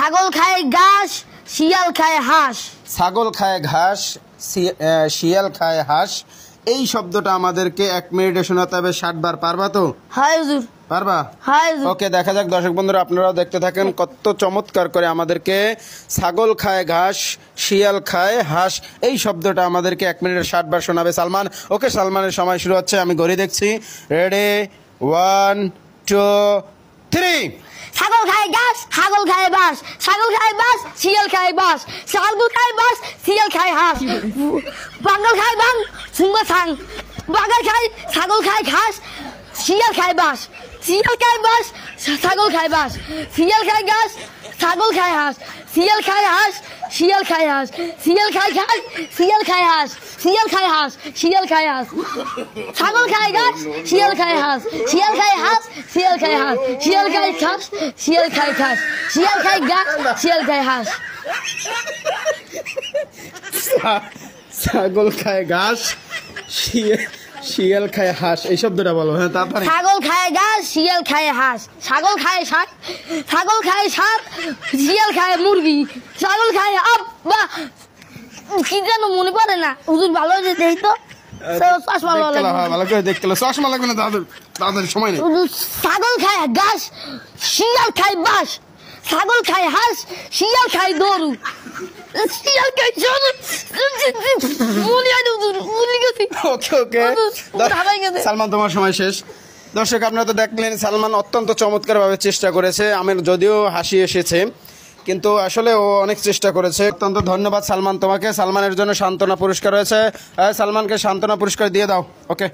ছাগল খায় ঘাস, শিয়াল খায় হাঁস। ছাগল খায় ঘাস, শিয়াল খায় হাঁস। এই শব্দটা আমাদেরকে 1 মিনিটে শোনাতে হবে 60 বার। পারবা তো? হ্যাঁ হুজুর। পারবা? হ্যাঁ হুজুর। ওকে, দেখা যাক দর্শক বন্ধুরা, আপনারাও দেখতে থাকেন কত চমৎকার করে আমাদেরকে ছাগল খায় ঘাস, শিয়াল খায় হাঁস এই শব্দটা আমাদেরকে 1 মিনিটে 60 বার শোনাবে সালমান। ওকে, সালমানের সময় শুরু হচ্ছে, আমি ঘড়ি দেখছি। রেডি, 1 2 3। ছাগল খায় ঘাস, ছাগল খায় বাস, ছাগল খায় বাস, শিয়াল খায় বাস, ছাগল খায় বাস, শিয়াল খায় হাঁস, বাঙ্গল খায় বাং, সুঙ্গা ছাং, বাগার খায়, ছাগল খায় ঘাস, শিয়াল খায় বাস, শিয়াল খায় বাস, ছাগল খায় বাস, শিয়াল খায় ঘাস, ছাগল খায় হাঁস, শিয়াল খায় হাঁস, শিয়াল খায় হাঁস, শিয়াল খায় ঘাস, শিয়াল খায় হাঁস, শিয়াল খায় হাঁস, শিয়াল খায় হাঁস, ছাগল খায় ঘাস, শিয়াল খায় হাঁস, শিয়াল খায় হাঁস, শিয়াল খায় হাঁস, শিয়াল খায় ঘাস, শিয়াল খায় ঘাস, শিয়াল খায় ঘাস, শিয়াল খায় হাঁস। ছাগল খায় ঘাস, শিয়াল খায় হাঁস, এই শব্দটা বলো। হ্যাঁ, তারপরে ছাগল খায় ঘাস, শিয়াল খায় হাঁস, ছাগল খায় শাক, ছাগল খায় শাক, শিয়াল খায় মুরগি, ছাগল খায় আব্বা কি যেন মনে পড়ে না হুজুর, ভালো হয়েছে দেই তো। চশমা ভালো করে দেখতে চশমা লাগবে না, তাদের সময় নেই। ছাগল খায় ঘাস, শিয়াল খায় বাস, ছাগল খায় হাঁস, শিয়াল খায় গরু, শিয়াল খায় সালমান, তোমার সময় শেষ। দর্শক, আপনারা তো দেখলেন সালমান অত্যন্ত চমৎকারভাবে চেষ্টা করেছে। আমার যদিও হাসি এসেছে, কিন্তু আসলে ও অনেক চেষ্টা করেছে। অত্যন্ত ধন্যবাদ সালমান তোমাকে। সালমানের জন্য সান্ত্বনা পুরস্কার রয়েছে, সালমানকে সান্ত্বনা পুরস্কার দিয়ে দাও। ওকে।